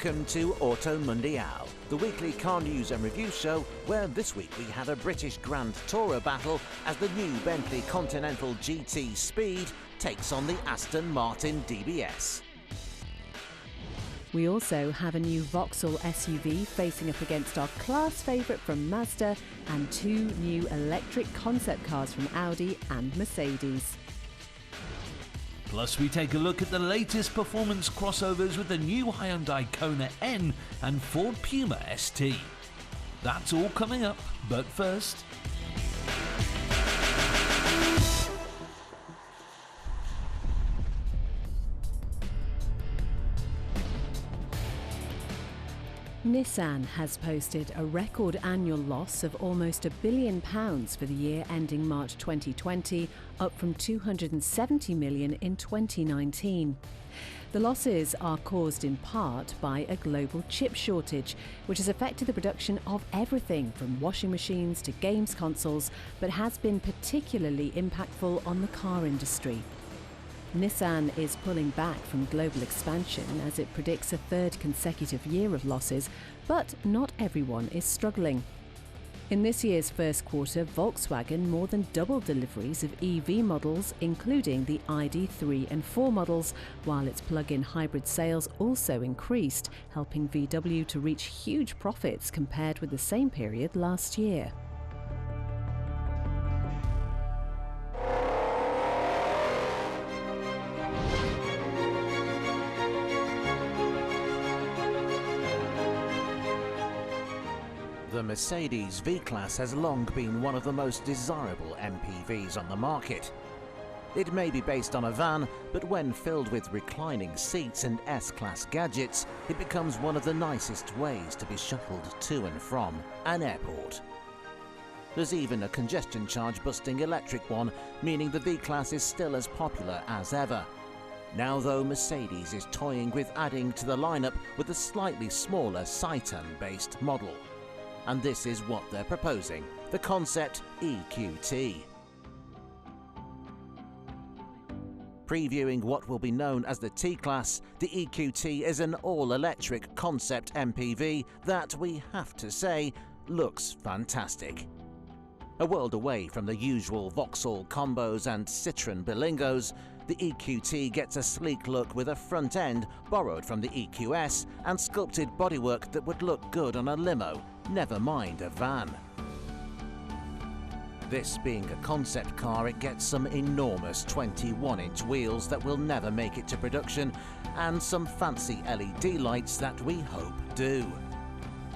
Welcome to Auto Mundial, the weekly car news and review show where this week we have a British Grand Tourer battle as the new Bentley Continental GT Speed takes on the Aston Martin DBS. We also have a new Vauxhall SUV facing up against our class favourite from Mazda and two new electric concept cars from Audi and Mercedes. Plus, we take a look at the latest performance crossovers with the new Hyundai Kona N and Ford Puma ST. That's all coming up, but first... Nissan has posted a record annual loss of almost £1 billion for the year ending March 2020, up from £270 million in 2019. The losses are caused in part by a global chip shortage, which has affected the production of everything from washing machines to games consoles, but has been particularly impactful on the car industry. Nissan is pulling back from global expansion as it predicts a third consecutive year of losses, but not everyone is struggling. In this year's first quarter, Volkswagen more than doubled deliveries of EV models, including the ID3 and 4 models, while its plug-in hybrid sales also increased, helping VW to reach huge profits compared with the same period last year. The Mercedes V-Class has long been one of the most desirable MPVs on the market. It may be based on a van, but when filled with reclining seats and S-Class gadgets, it becomes one of the nicest ways to be shuttled to and from an airport. There's even a congestion charge-busting electric one, meaning the V-Class is still as popular as ever. Now though, Mercedes is toying with adding to the lineup with a slightly smaller Citan-based model. And this is what they're proposing, the concept EQT. Previewing what will be known as the T-Class, the EQT is an all-electric concept MPV that, we have to say, looks fantastic. A world away from the usual Vauxhall combos and Citroën Berlingos, the EQT gets a sleek look with a front end borrowed from the EQS and sculpted bodywork that would look good on a limo, never mind a van. This being a concept car, it gets some enormous 21-inch wheels that will never make it to production and some fancy LED lights that we hope do.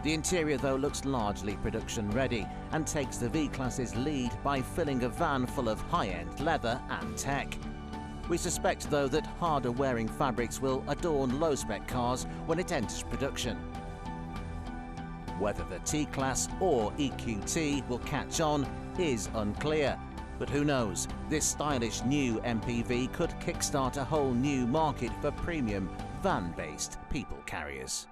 The interior though looks largely production ready and takes the V-Class's lead by filling a van full of high-end leather and tech. We suspect though that harder wearing fabrics will adorn low-spec cars when it enters production. Whether the T-Class or EQT will catch on is unclear, but who knows, this stylish new MPV could kickstart a whole new market for premium van-based people carriers.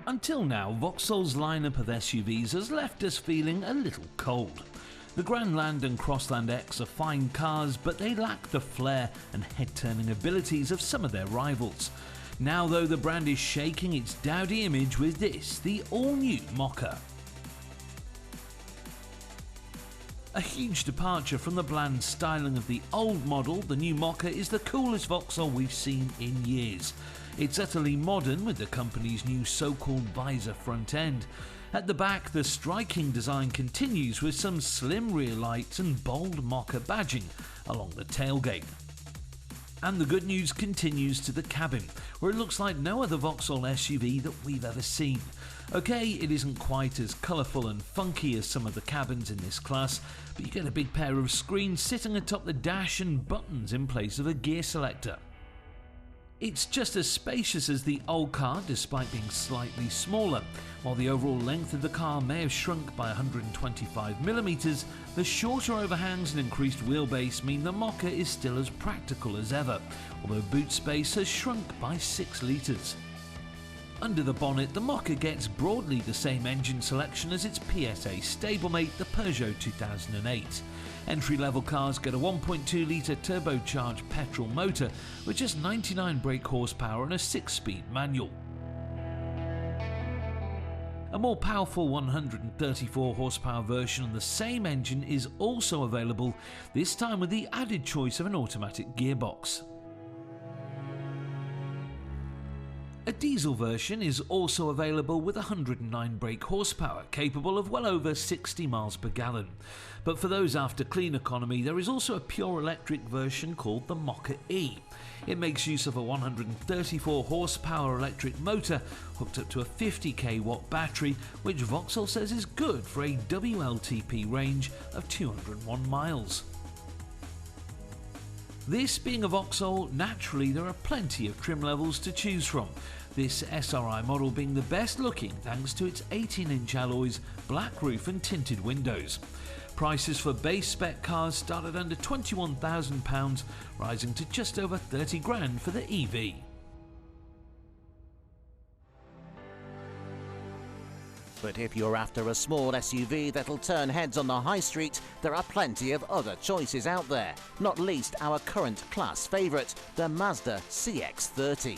Until now, Vauxhall's lineup of SUVs has left us feeling a little cold. The Grandland and Crossland X are fine cars, but they lack the flair and head-turning abilities of some of their rivals. Now though, the brand is shaking its dowdy image with this, the all-new MOKKA. A huge departure from the bland styling of the old model, the new MOKKA is the coolest Vauxhall we've seen in years. It's utterly modern with the company's new so-called visor front end. At the back, the striking design continues with some slim rear lights and bold MOKKA badging along the tailgate. And the good news continues to the cabin, where it looks like no other Vauxhall SUV that we've ever seen. Okay, it isn't quite as colourful and funky as some of the cabins in this class, but you get a big pair of screens sitting atop the dash and buttons in place of a gear selector. It's just as spacious as the old car despite being slightly smaller. While the overall length of the car may have shrunk by 125mm, the shorter overhangs and increased wheelbase mean the MOKKA is still as practical as ever, although boot space has shrunk by 6 litres. Under the bonnet, the MOKKA gets broadly the same engine selection as its PSA stablemate, the Peugeot 2008. Entry-level cars get a 1.2-litre turbocharged petrol motor with just 99 brake horsepower and a 6-speed manual. A more powerful 134 horsepower version of the same engine is also available, this time with the added choice of an automatic gearbox. A diesel version is also available with 109 brake horsepower, capable of well over 60 miles per gallon. But for those after clean economy, there is also a pure electric version called the MOKKA E. It makes use of a 134 horsepower electric motor hooked up to a 50 kW battery, which Vauxhall says is good for a WLTP range of 201 miles. This being a Vauxhall, naturally there are plenty of trim levels to choose from, this SRI model being the best looking thanks to its 18-inch alloys, black roof and tinted windows. Prices for base spec cars start at under £21,000, rising to just over 30 grand for the EV. But if you're after a small SUV that'll turn heads on the high street, there are plenty of other choices out there, not least our current class favourite, the Mazda CX30.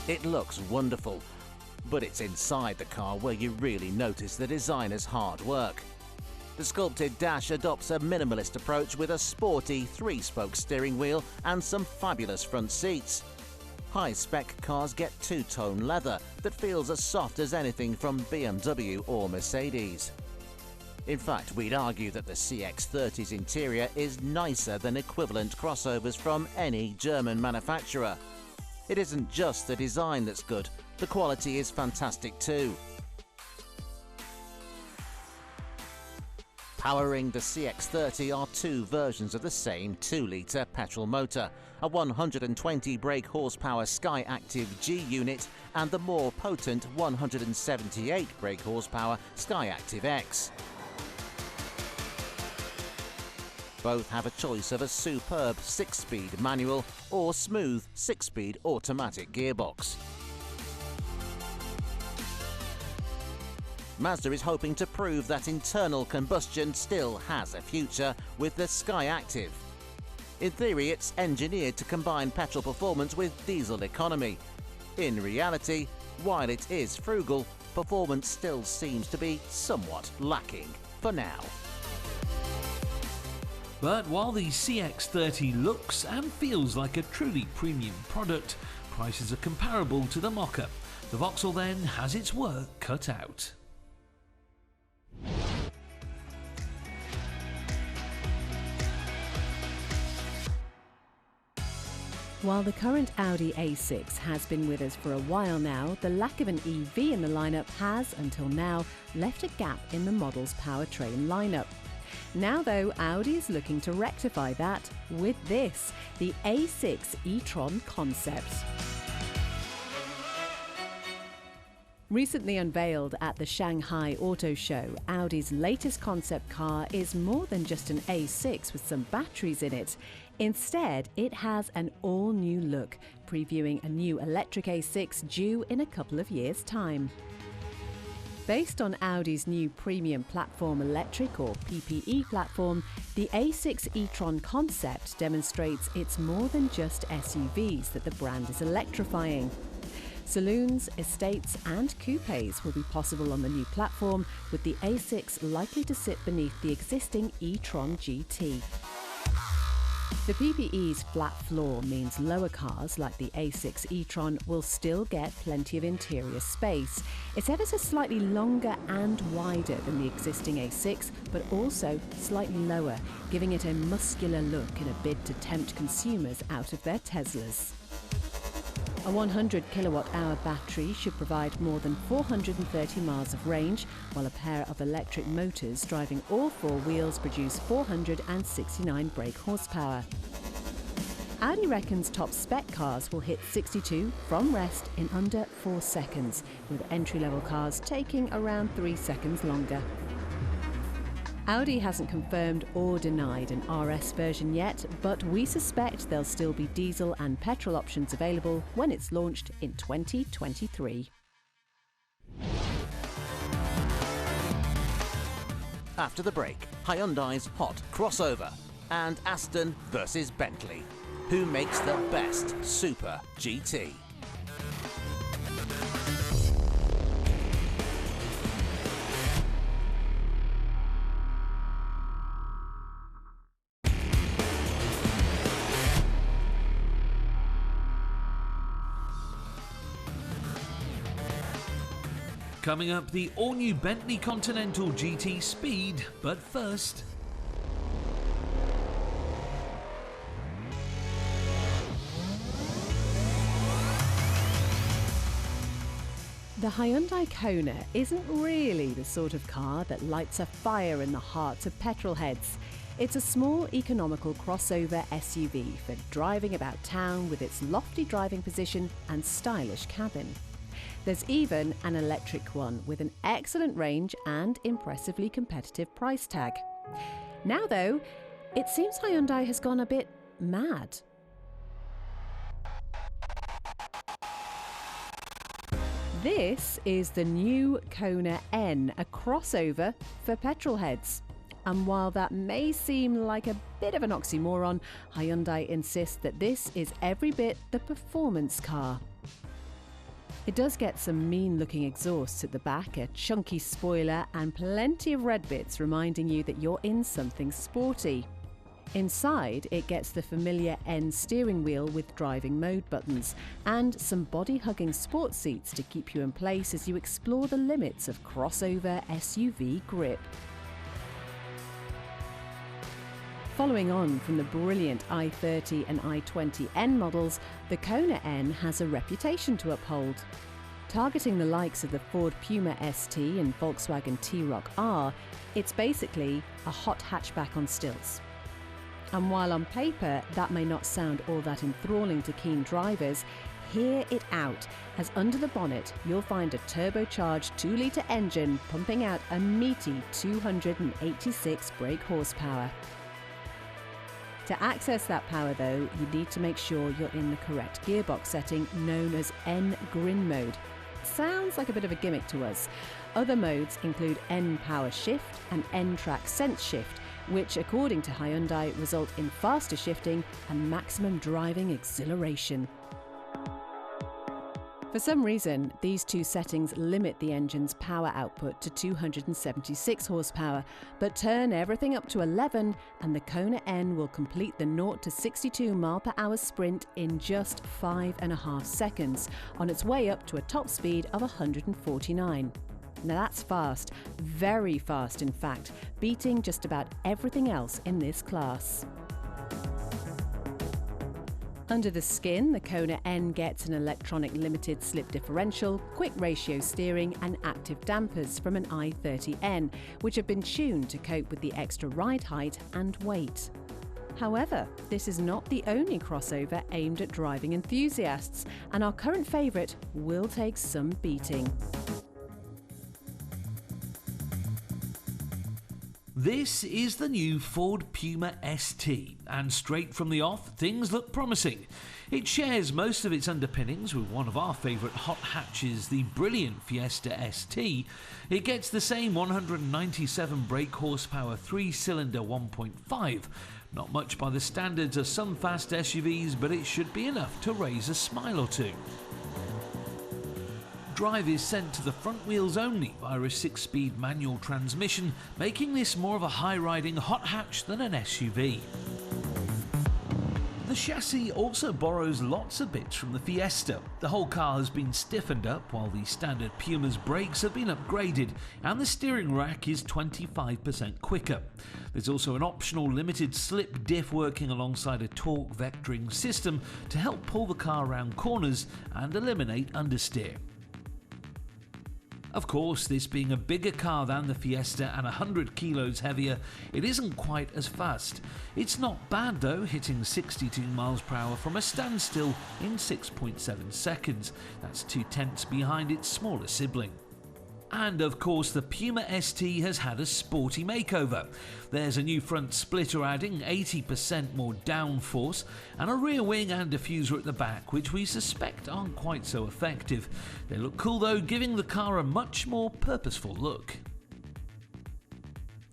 It looks wonderful, but it's inside the car where you really notice the designer's hard work. The sculpted dash adopts a minimalist approach with a sporty 3-spoke steering wheel and some fabulous front seats. High-spec cars get two-tone leather that feels as soft as anything from BMW or Mercedes. In fact, we'd argue that the CX30's interior is nicer than equivalent crossovers from any German manufacturer. It isn't just the design that's good, the quality is fantastic too. Powering the CX30 are two versions of the same 2-litre petrol motor, a 120 brake horsepower Skyactiv G unit and the more potent 178 brake horsepower Skyactiv X. Both have a choice of a superb 6-speed manual or smooth 6-speed automatic gearbox. Mazda is hoping to prove that internal combustion still has a future with the Skyactiv. In theory, it's engineered to combine petrol performance with diesel economy. In reality, while it is frugal, performance still seems to be somewhat lacking for now. But while the CX30 looks and feels like a truly premium product, prices are comparable to the MOKKA. The Vauxhall then has its work cut out. While the current Audi A6 has been with us for a while now, the lack of an EV in the lineup has, until now, left a gap in the model's powertrain lineup. Now though, Audi is looking to rectify that with this, the A6 e-TRON concept. Recently unveiled at the Shanghai Auto Show, Audi's latest concept car is more than just an A6 with some batteries in it. Instead, it has an all-new look, previewing a new electric A6 due in a couple of years' time. Based on Audi's new premium platform electric or PPE platform, the A6 e-TRON concept demonstrates it's more than just SUVs that the brand is electrifying. Saloons, estates and coupes will be possible on the new platform, with the A6 likely to sit beneath the existing e-TRON GT. The PPE's flat floor means lower cars like the A6 e-TRON will still get plenty of interior space. It's ever so slightly longer and wider than the existing A6, but also slightly lower, giving it a muscular look in a bid to tempt consumers out of their Teslas. A 100 kilowatt-hour battery should provide more than 430 miles of range, while a pair of electric motors driving all four wheels produce 469 brake horsepower. Audi reckons top spec cars will hit 62 from rest in under 4 seconds, with entry-level cars taking around 3 seconds longer. Audi hasn't confirmed or denied an RS version yet, but we suspect there'll still be diesel and petrol options available when it's launched in 2023. After the break, Hyundai's hot crossover and Aston versus Bentley. Who makes the best Super GT? Coming up, the all-new Bentley Continental GT Speed, but first... The Hyundai Kona isn't really the sort of car that lights a fire in the hearts of petrolheads. It's a small, economical crossover SUV for driving about town with its lofty driving position and stylish cabin. There's even an electric one with an excellent range and impressively competitive price tag. Now though, it seems Hyundai has gone a bit mad. This is the new Kona N, a crossover for petrolheads. And while that may seem like a bit of an oxymoron, Hyundai insists that this is every bit the performance car. It does get some mean-looking exhausts at the back, a chunky spoiler and plenty of red bits reminding you that you're in something sporty. Inside, it gets the familiar N steering wheel with driving mode buttons and some body-hugging sports seats to keep you in place as you explore the limits of crossover SUV grip. Following on from the brilliant i30 and i20N models, the Kona N has a reputation to uphold. Targeting the likes of the Ford Puma ST and Volkswagen T-Roc R, it's basically a hot hatchback on stilts. And while on paper that may not sound all that enthralling to keen drivers, hear it out, as under the bonnet you'll find a turbocharged 2-litre engine pumping out a meaty 286 brake horsepower. To access that power though, you need to make sure you're in the correct gearbox setting known as N Grin mode. Sounds like a bit of a gimmick to us. Other modes include N Power Shift and N Track Sense Shift, which according to Hyundai result in faster shifting and maximum driving exhilaration. For some reason, these two settings limit the engine's power output to 276 horsepower, but turn everything up to 11 and the Kona N will complete the 0 to 62 mph sprint in just 5.5 seconds, on its way up to a top speed of 149. Now that's fast, very fast in fact, beating just about everything else in this class. Under the skin, the Kona N gets an electronic limited slip differential, quick ratio steering and active dampers from an i30N, which have been tuned to cope with the extra ride height and weight. However, this is not the only crossover aimed at driving enthusiasts, and our current favourite will take some beating. This is the new Ford Puma ST, and straight from the off, things look promising. It shares most of its underpinnings with one of our favourite hot hatches, the brilliant Fiesta ST. It gets the same 197 brake horsepower 3-cylinder 1.5. Not much by the standards of some fast SUVs, but it should be enough to raise a smile or two. Drive is sent to the front wheels only via a 6-speed manual transmission, making this more of a high-riding hot hatch than an SUV. The chassis also borrows lots of bits from the Fiesta. The whole car has been stiffened up, while the standard Puma's brakes have been upgraded, and the steering rack is 25% quicker. There's also an optional limited slip diff working alongside a torque vectoring system to help pull the car around corners and eliminate understeer. Of course, this being a bigger car than the Fiesta and 100 kilos heavier, it isn't quite as fast. It's not bad though, hitting 62 miles per hour from a standstill in 6.7 seconds. That's 2/10 behind its smaller sibling. And of course the Puma ST has had a sporty makeover. There's a new front splitter adding 80% more downforce and a rear wing and diffuser at the back, which we suspect aren't quite so effective. They look cool though, giving the car a much more purposeful look.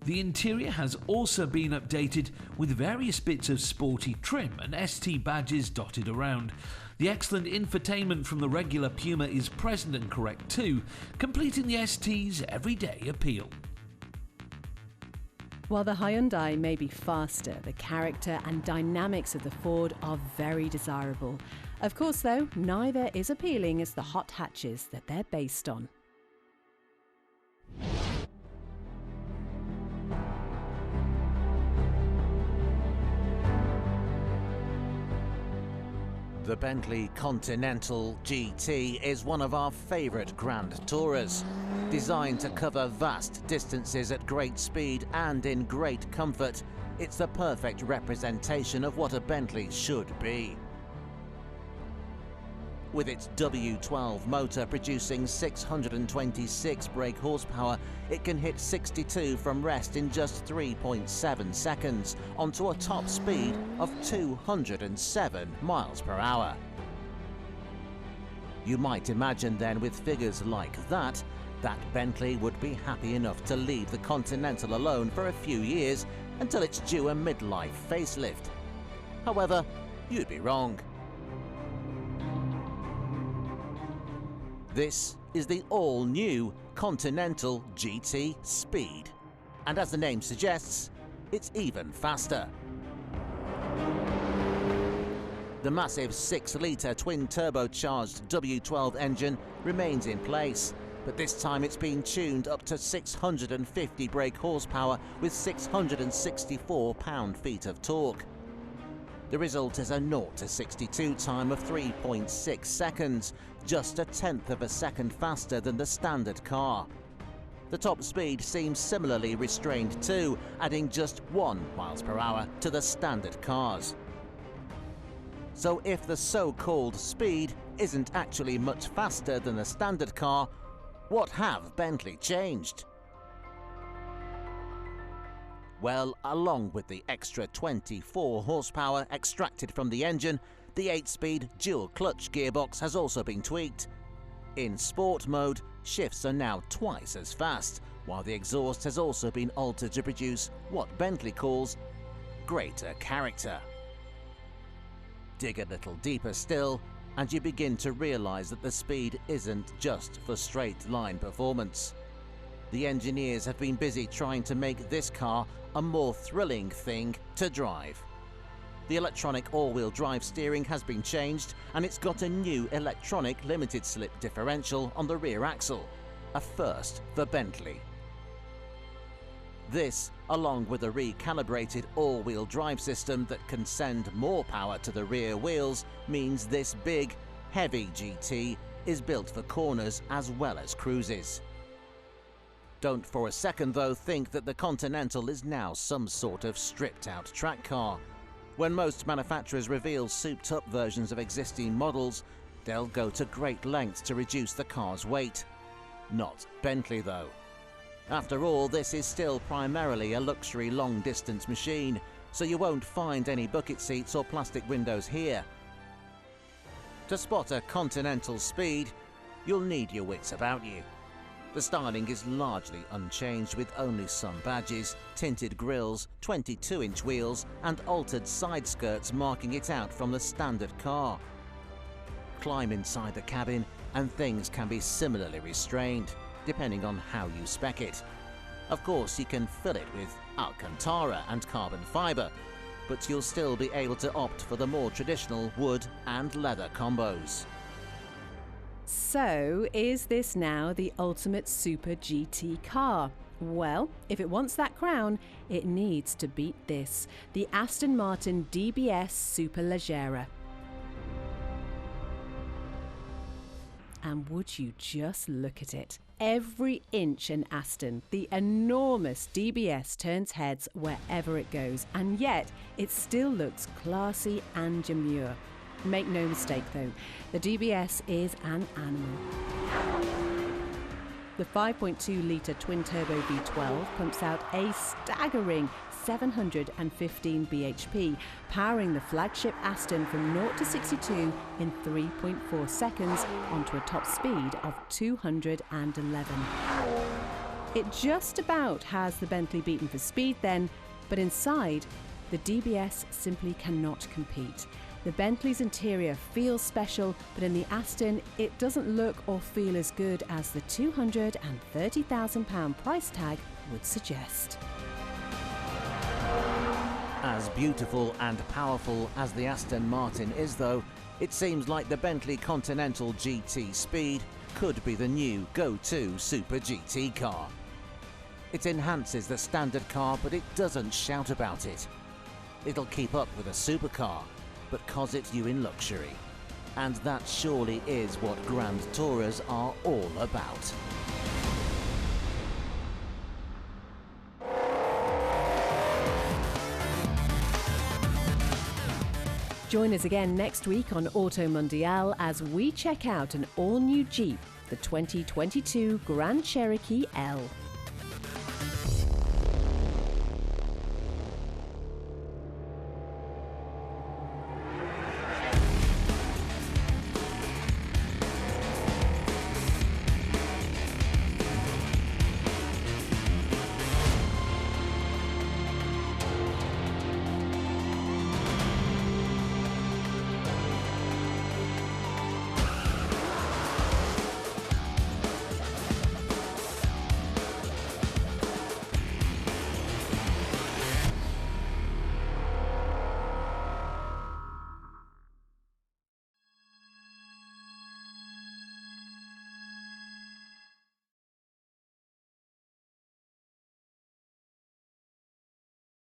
The interior has also been updated with various bits of sporty trim and ST badges dotted around. The excellent infotainment from the regular Puma is present and correct too, completing the ST's everyday appeal. While the Hyundai may be faster, the character and dynamics of the Ford are very desirable. Of course though, neither is appealing as the hot hatches that they're based on. The Bentley Continental GT is one of our favourite grand tourers. Designed to cover vast distances at great speed and in great comfort, it's the perfect representation of what a Bentley should be. With its W12 motor producing 626 brake horsepower, it can hit 62 from rest in just 3.7 seconds, onto a top speed of 207 miles per hour. You might imagine then, with figures like that Bentley would be happy enough to leave the Continental alone for a few years until it's due a midlife facelift. However, you'd be wrong. This is the all-new Continental GT Speed, and as the name suggests, it's even faster. The massive 6-litre twin-turbocharged W12 engine remains in place, but this time it's been tuned up to 650 brake horsepower with 664 pound-feet of torque. The result is a 0 to 62 time of 3.6 seconds, just a tenth of a second faster than the standard car. The top speed seems similarly restrained too, adding just 1 miles per hour to the standard cars. So if the so-called speed isn't actually much faster than the standard car, what have Bentley changed? Well, along with the extra 24 horsepower extracted from the engine, the 8-speed dual-clutch gearbox has also been tweaked. In sport mode, shifts are now twice as fast, while the exhaust has also been altered to produce what Bentley calls greater character. Dig a little deeper still, and you begin to realise that the speed isn't just for straight-line performance. The engineers have been busy trying to make this car a more thrilling thing to drive. The electronic all-wheel drive steering has been changed, and it's got a new electronic limited slip differential on the rear axle, a first for Bentley. This, along with a recalibrated all-wheel drive system that can send more power to the rear wheels, means this big, heavy GT is built for corners as well as cruises. Don't for a second though think that the Continental is now some sort of stripped-out track car. When most manufacturers reveal souped-up versions of existing models, they'll go to great lengths to reduce the car's weight. Not Bentley though. After all, this is still primarily a luxury long-distance machine, so you won't find any bucket seats or plastic windows here. To spot a Continental Speed, you'll need your wits about you. The styling is largely unchanged, with only some badges, tinted grills, 22-inch wheels and altered side skirts marking it out from the standard car. Climb inside the cabin and things can be similarly restrained, depending on how you spec it. Of course, you can fill it with Alcantara and carbon fibre, but you'll still be able to opt for the more traditional wood and leather combos. So, is this now the ultimate super GT car? Well, if it wants that crown, it needs to beat this, the Aston Martin DBS Superleggera. And would you just look at it? Every inch an Aston, the enormous DBS turns heads wherever it goes, and yet it still looks classy and demure. Make no mistake though, the DBS is an animal. The 5.2-litre twin-turbo V12 pumps out a staggering 715 bhp, powering the flagship Aston from 0 to 62 in 3.4 seconds onto a top speed of 211. It just about has the Bentley beaten for speed then, but inside, the DBS simply cannot compete. The Bentley's interior feels special, but in the Aston, it doesn't look or feel as good as the £230,000 price tag would suggest. As beautiful and powerful as the Aston Martin is, though, it seems like the Bentley Continental GT Speed could be the new go-to Super GT car. It enhances the standard car, but it doesn't shout about it. It'll keep up with a supercar, but closet you in luxury. And that surely is what Grand Tourers are all about. Join us again next week on Auto Mundial as we check out an all-new Jeep, the 2022 Grand Cherokee L.